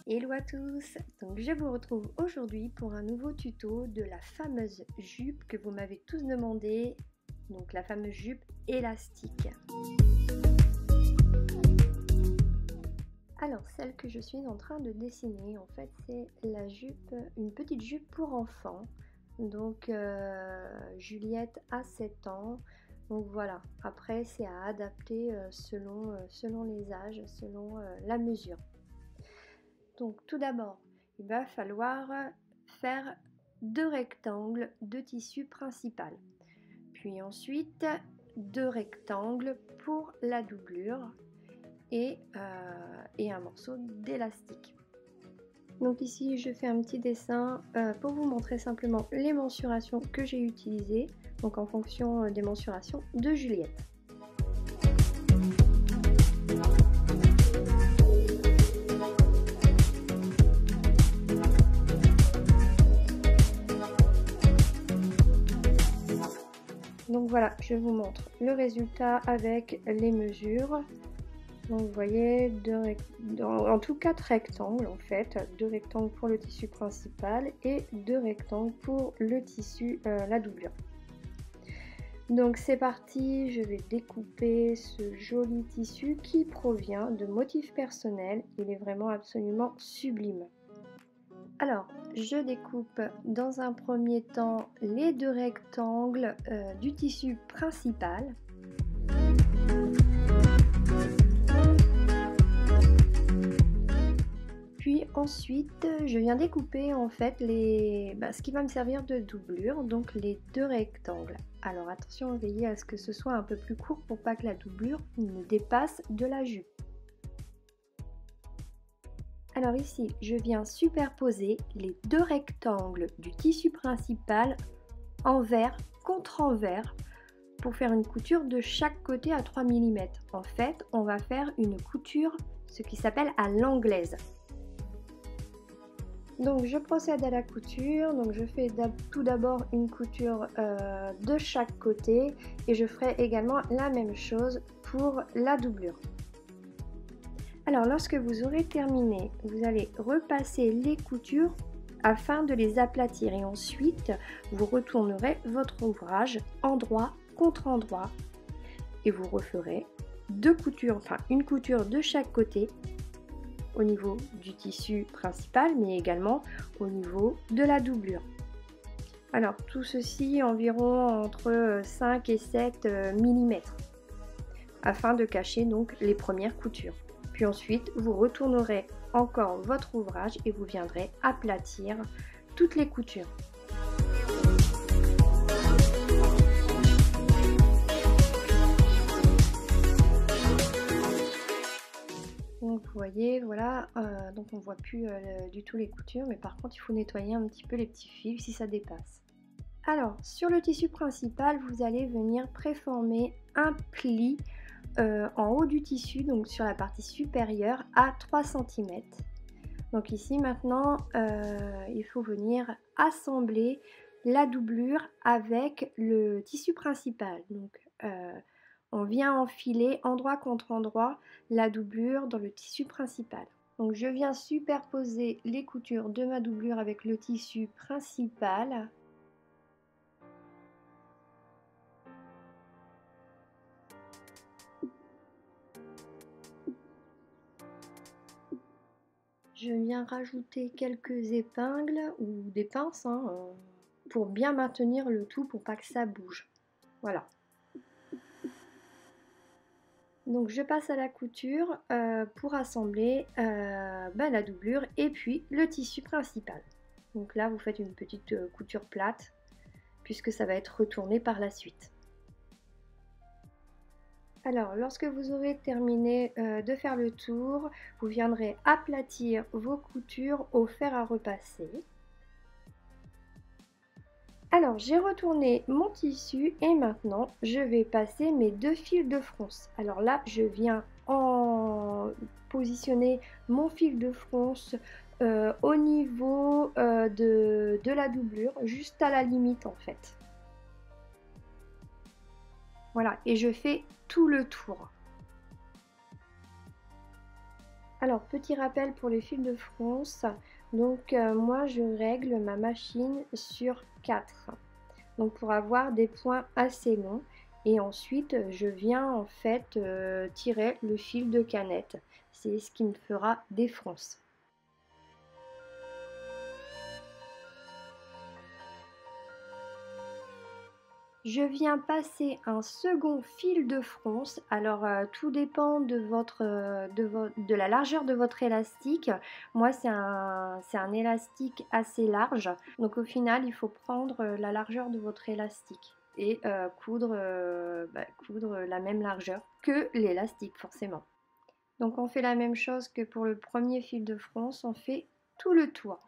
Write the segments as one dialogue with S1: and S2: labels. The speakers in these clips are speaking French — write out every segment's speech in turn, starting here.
S1: Hello à tous, donc je vous retrouve aujourd'hui pour un nouveau tuto de la fameuse jupe que vous m'avez tous demandé, donc la fameuse jupe élastique. Alors celle que je suis en train de dessiner, en fait c'est la jupe, une petite jupe pour enfants, donc Juliette a 7 ans. Donc voilà, après c'est à adapter selon les âges, selon la mesure. Donc tout d'abord, il va falloir faire 2 rectangles de tissu principal. Puis ensuite 2 rectangles pour la doublure et un morceau d'élastique. Donc ici je fais un petit dessin pour vous montrer simplement les mensurations que j'ai utilisées, donc en fonction des mensurations de Juliette. Donc voilà, je vous montre le résultat avec les mesures. Donc vous voyez, en tout 4 rectangles en fait, 2 rectangles pour le tissu principal et 2 rectangles pour le tissu, la doublure. Donc c'est parti, je vais découper ce joli tissu qui provient de Motifs Personnels. Il est vraiment absolument sublime. Alors, je découpe dans un premier temps les 2 rectangles du tissu principal. Puis ensuite, je viens découper en fait ce qui va me servir de doublure, donc les 2 rectangles. Alors attention, veillez à ce que ce soit un peu plus court pour pas que la doublure ne dépasse de la jupe. Alors ici, je viens superposer les 2 rectangles du tissu principal envers contre envers pour faire une couture de chaque côté à 3 mm. En fait, on va faire une couture, ce qui s'appelle à l'anglaise. Donc je procède à la couture, donc je fais tout d'abord une couture de chaque côté et je ferai également la même chose pour la doublure. Alors lorsque vous aurez terminé, vous allez repasser les coutures afin de les aplatir et ensuite vous retournerez votre ouvrage endroit contre endroit et vous referez 2 coutures, enfin une couture de chaque côté au niveau du tissu principal mais également au niveau de la doublure. Alors tout ceci environ entre 5 et 7 mm afin de cacher donc les premières coutures. Puis ensuite, vous retournerez encore votre ouvrage et vous viendrez aplatir toutes les coutures. Donc vous voyez, voilà, donc on ne voit plus du tout les coutures, mais par contre il faut nettoyer un petit peu les petits fils si ça dépasse. Alors, sur le tissu principal, vous allez venir préformer un pli en haut du tissu, donc sur la partie supérieure à 3 cm. Donc ici maintenant il faut venir assembler la doublure avec le tissu principal. Donc on vient enfiler endroit contre endroit la doublure dans le tissu principal. Donc je viens superposer les coutures de ma doublure avec le tissu principal. Je viens rajouter quelques épingles ou des pinces pour bien maintenir le tout pour pas que ça bouge. Voilà. Donc je passe à la couture pour assembler la doublure et puis le tissu principal. Donc là vous faites une petite couture plate puisque ça va être retourné par la suite. Alors, lorsque vous aurez terminé de faire le tour, vous viendrez aplatir vos coutures au fer à repasser. Alors, j'ai retourné mon tissu et maintenant, je vais passer mes 2 fils de fronce. Alors là, je viens positionner mon fil de fronce au niveau de la doublure, juste à la limite en fait. Voilà, et je fais tout le tour. Alors, petit rappel pour les fils de fronce, donc moi je règle ma machine sur 4, donc pour avoir des points assez longs, et ensuite je viens en fait tirer le fil de canette, c'est ce qui me fera des fronces. Je viens passer un second fil de fronce. Alors tout dépend de la largeur de votre élastique. Moi c'est un élastique assez large. Donc au final il faut prendre la largeur de votre élastique et coudre la même largeur que l'élastique forcément. Donc on fait la même chose que pour le premier fil de fronce, on fait tout le tour.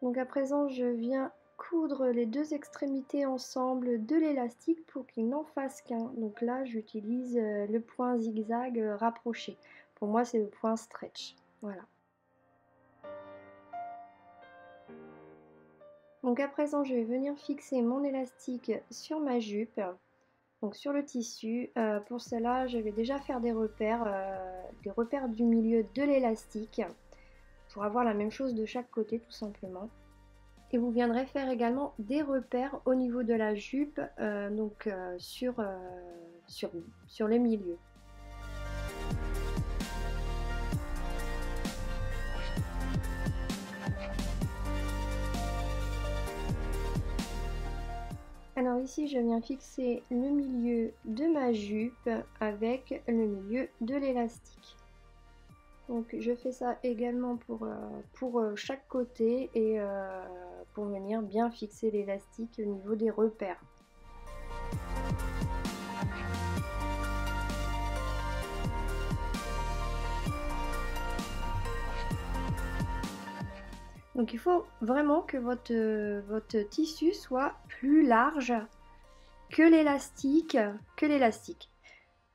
S1: Donc à présent, je viens coudre les deux extrémités ensemble de l'élastique pour qu'il n'en fasse qu'un. Donc là, j'utilise le point zigzag rapproché. Pour moi, c'est le point stretch. Voilà. Donc à présent, je vais venir fixer mon élastique sur ma jupe, donc sur le tissu. Pour cela, je vais déjà faire des repères du milieu de l'élastique pour avoir la même chose de chaque côté tout simplement. Et vous viendrez faire également des repères au niveau de la jupe, sur les milieux. Alors ici, je viens fixer le milieu de ma jupe avec le milieu de l'élastique. Donc je fais ça également pour chaque côté et pour venir bien fixer l'élastique au niveau des repères. Donc il faut vraiment que votre tissu soit plus large que l'élastique.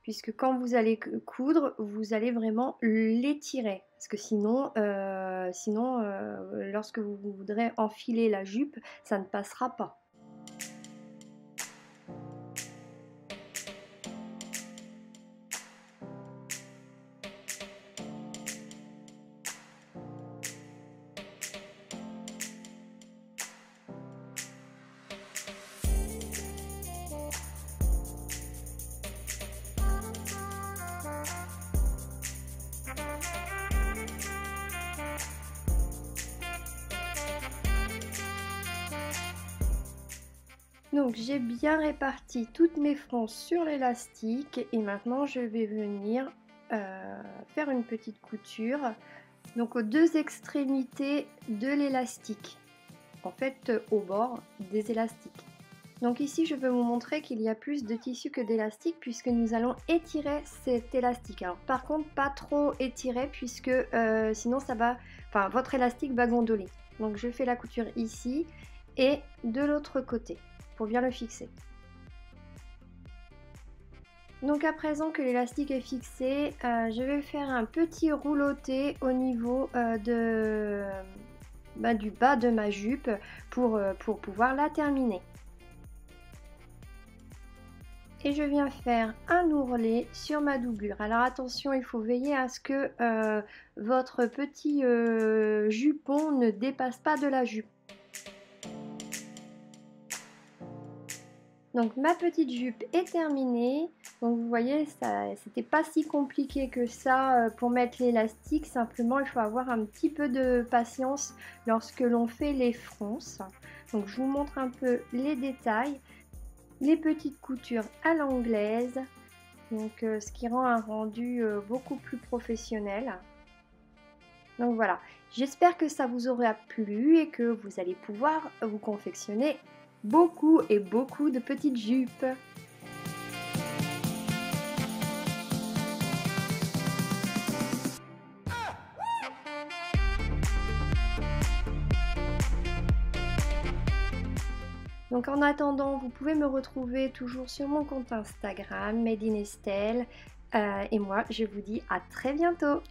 S1: Puisque quand vous allez coudre, vous allez vraiment l'étirer. Parce que sinon, lorsque vous voudrez enfiler la jupe, ça ne passera pas. Donc j'ai bien réparti toutes mes fronces sur l'élastique et maintenant je vais venir faire une petite couture donc aux deux extrémités de l'élastique, en fait au bord des élastiques. Donc ici je veux vous montrer qu'il y a plus de tissu que d'élastique puisque nous allons étirer cet élastique. Alors par contre pas trop étirer puisque sinon votre élastique va gondoler. Donc je fais la couture ici et de l'autre côté pour bien le fixer. Donc à présent que l'élastique est fixé, je vais faire un petit rouloté au niveau du bas de ma jupe pour pouvoir la terminer. Et je viens faire un ourlet sur ma doublure. Alors attention, il faut veiller à ce que votre petit jupon ne dépasse pas de la jupe. Donc ma petite jupe est terminée. Donc vous voyez, c'était pas si compliqué que ça pour mettre l'élastique. Simplement, il faut avoir un petit peu de patience lorsque l'on fait les fronces. Donc je vous montre un peu les détails. Les petites coutures à l'anglaise. Donc ce qui rend un rendu beaucoup plus professionnel. Donc voilà, j'espère que ça vous aura plu et que vous allez pouvoir vous confectionner beaucoup et beaucoup de petites jupes. Donc en attendant, vous pouvez me retrouver toujours sur mon compte Instagram, Made in Estelle. Et moi, je vous dis à très bientôt.